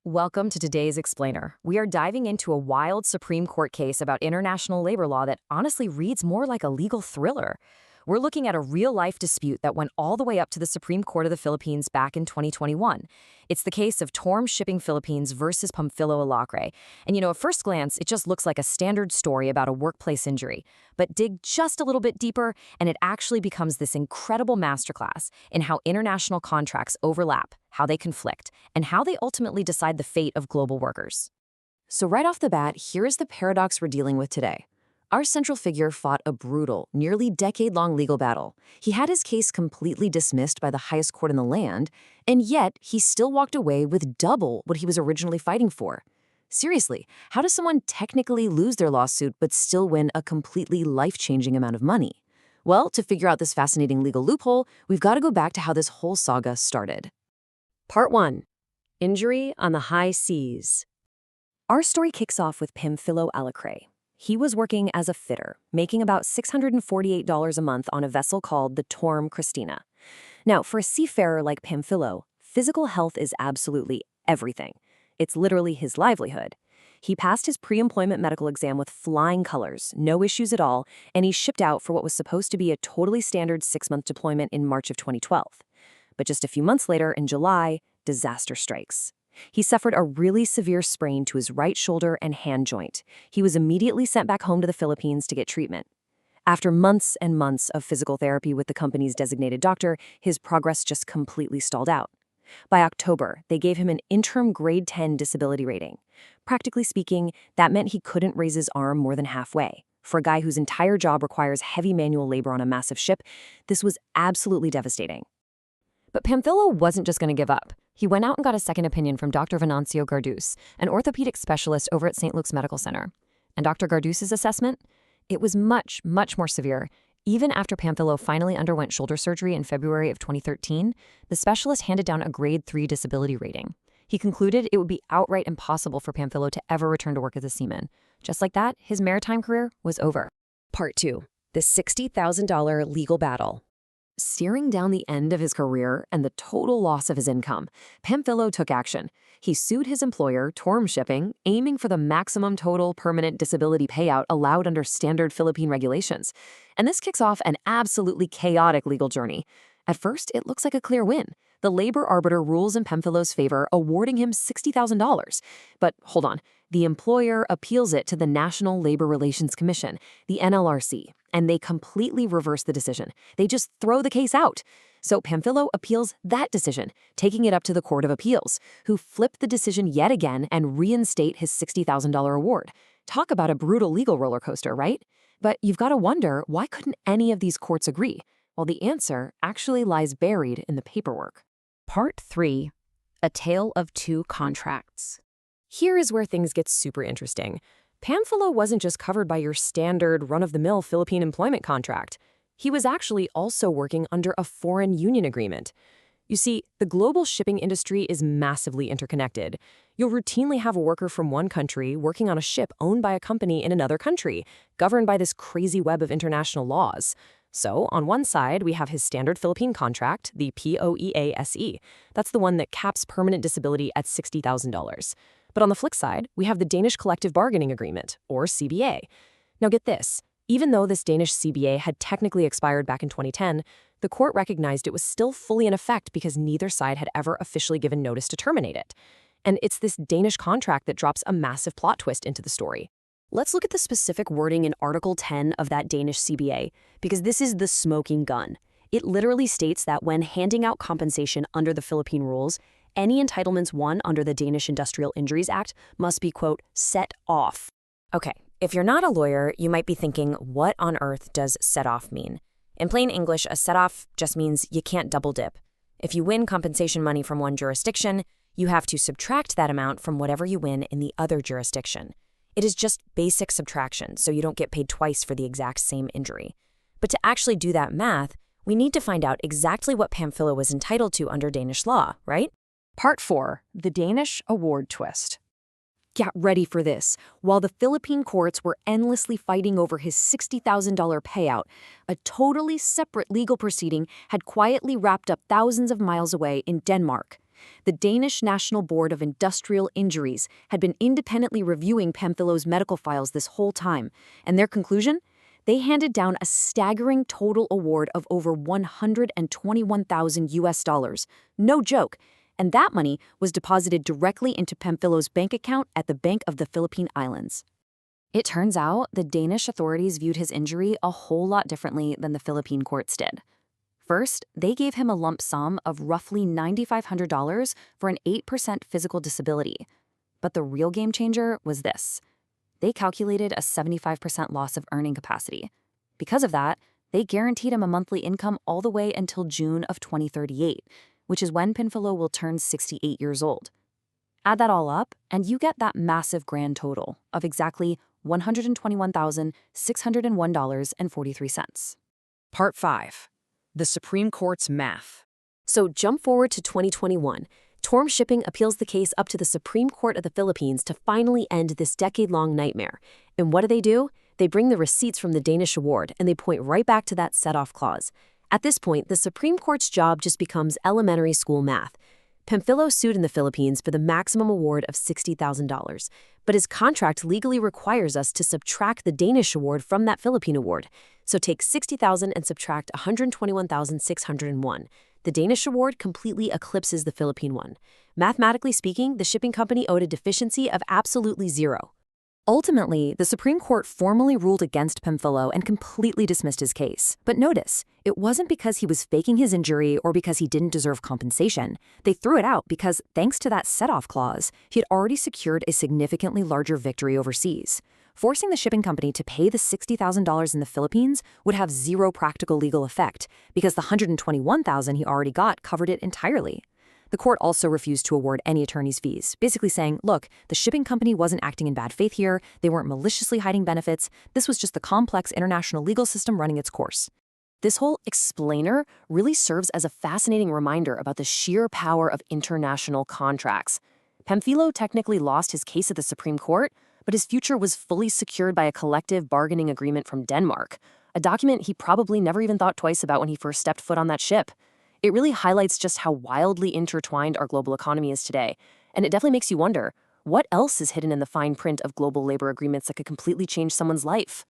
Welcome to today's Explainer. We are diving into a wild Supreme Court case about international labor law that honestly reads more like a legal thriller. We're looking at a real-life dispute that went all the way up to the Supreme Court of the Philippines back in 2021. It's the case of Torm Shipping Philippines versus Pamphilo Alacre. And at first glance, it just looks like a standard story about a workplace injury. But dig just a little bit deeper, and it actually becomes this incredible masterclass in how international contracts overlap, how they conflict, and how they ultimately decide the fate of global workers. So right off the bat, here is the paradox we're dealing with today. Our central figure fought a brutal, nearly decade-long legal battle. He had his case completely dismissed by the highest court in the land, and yet he still walked away with double what he was originally fighting for. Seriously, how does someone technically lose their lawsuit but still win a completely life-changing amount of money? Well, to figure out this fascinating legal loophole, we've got to go back to how this whole saga started. Part 1. Injury on the High Seas. Our story kicks off with Pamphilo Alacre. He was working as a fitter, making about $648 a month on a vessel called the Torm Christina. Now, for a seafarer like Pamphilo, physical health is absolutely everything. It's literally his livelihood. He passed his pre-employment medical exam with flying colors, no issues at all, and he shipped out for what was supposed to be a totally standard 6-month deployment in March of 2012. But just a few months later, in July, disaster strikes. He suffered a really severe sprain to his right shoulder and hand joint. He was immediately sent back home to the Philippines to get treatment. After months and months of physical therapy with the company's designated doctor, his progress just completely stalled out. By October, they gave him an interim grade 10 disability rating. Practically speaking, that meant he couldn't raise his arm more than halfway. For a guy whose entire job requires heavy manual labor on a massive ship, this was absolutely devastating. But Pamphilo wasn't just going to give up. He went out and got a second opinion from Dr. Venancio Gardus, an orthopedic specialist over at St. Luke's Medical Center. And Dr. Gardus's assessment? It was much, much more severe. Even after Pamphilo finally underwent shoulder surgery in February of 2013, the specialist handed down a grade 3 disability rating. He concluded it would be outright impossible for Pamphilo to ever return to work as a seaman. Just like that, his maritime career was over. Part 2. The $60,000 legal battle. Steering down the end of his career and the total loss of his income, Pamphilo took action. He sued his employer, Torm Shipping, aiming for the maximum total permanent disability payout allowed under standard Philippine regulations. And this kicks off an absolutely chaotic legal journey. At first, it looks like a clear win. The labor arbiter rules in Pamphilo's favor, awarding him $60,000. But hold on, the employer appeals it to the National Labor Relations Commission, the NLRC, and they completely reverse the decision. They just throw the case out. So Pamphilo appeals that decision, taking it up to the Court of Appeals, who flip the decision yet again and reinstate his $60,000 award. Talk about a brutal legal roller coaster, right? But you've got to wonder, why couldn't any of these courts agree? Well, the answer actually lies buried in the paperwork. Part 3. A Tale of Two Contracts. Here is where things get super interesting. Pamphilo wasn't just covered by your standard run-of-the-mill Philippine employment contract. He was actually also working under a foreign union agreement. You see, the global shipping industry is massively interconnected. You'll routinely have a worker from one country working on a ship owned by a company in another country, governed by this crazy web of international laws. So, on one side, we have his standard Philippine contract, the POEA-SE. That's the one that caps permanent disability at $60,000. But on the flip side, we have the Danish Collective Bargaining Agreement, or CBA. Now get this, even though this Danish CBA had technically expired back in 2010, the court recognized it was still fully in effect because neither side had ever officially given notice to terminate it. And it's this Danish contract that drops a massive plot twist into the story. Let's look at the specific wording in Article 10 of that Danish CBA, because this is the smoking gun. It literally states that when handing out compensation under the Philippine rules, any entitlements won under the Danish Industrial Injuries Act must be, quote, set off. Okay, if you're not a lawyer, you might be thinking, what on earth does set off mean? In plain English, a set off just means you can't double dip. If you win compensation money from one jurisdiction, you have to subtract that amount from whatever you win in the other jurisdiction. It is just basic subtraction, so you don't get paid twice for the exact same injury. But to actually do that math, we need to find out exactly what Pamphilo was entitled to under Danish law, right? Part 4. The Danish Award Twist. Get ready for this. While the Philippine courts were endlessly fighting over his $60,000 payout, a totally separate legal proceeding had quietly wrapped up thousands of miles away in Denmark. The Danish National Board of Industrial Injuries had been independently reviewing Pamphilow's medical files this whole time, and their conclusion? They handed down a staggering total award of over 121,000 US dollars. No joke. And that money was deposited directly into Pamphilow's bank account at the Bank of the Philippine Islands. It turns out the Danish authorities viewed his injury a whole lot differently than the Philippine courts did. First, they gave him a lump sum of roughly $9,500 for an 8% physical disability. But the real game changer was this. They calculated a 75% loss of earning capacity. Because of that, they guaranteed him a monthly income all the way until June of 2038, which is when Pamphilo will turn 68 years old. Add that all up, and you get that massive grand total of exactly $121,601.43. Part 5. The Supreme Court's math. So jump forward to 2021. Torm Shipping appeals the case up to the Supreme Court of the Philippines to finally end this decade-long nightmare. And what do? They bring the receipts from the Danish award, and they point right back to that set-off clause. At this point, the Supreme Court's job just becomes elementary school math. Pamphilo sued in the Philippines for the maximum award of $60,000, but his contract legally requires us to subtract the Danish award from that Philippine award. So take $60,000 and subtract $121,601. The Danish award completely eclipses the Philippine one. Mathematically speaking, the shipping company owed a deficiency of absolutely zero. Ultimately, the Supreme Court formally ruled against Pamphilo and completely dismissed his case. But notice, it wasn't because he was faking his injury or because he didn't deserve compensation. They threw it out because, thanks to that set-off clause, he had already secured a significantly larger victory overseas. Forcing the shipping company to pay the $60,000 in the Philippines would have zero practical legal effect because the $121,000 he already got covered it entirely. The court also refused to award any attorney's fees, basically saying, look, the shipping company wasn't acting in bad faith here, they weren't maliciously hiding benefits, this was just the complex international legal system running its course. This whole explainer really serves as a fascinating reminder about the sheer power of international contracts. Pamphilo technically lost his case at the Supreme Court, but his future was fully secured by a collective bargaining agreement from Denmark, a document he probably never even thought twice about when he first stepped foot on that ship. It really highlights just how wildly intertwined our global economy is today, and it definitely makes you wonder, what else is hidden in the fine print of global labor agreements that could completely change someone's life?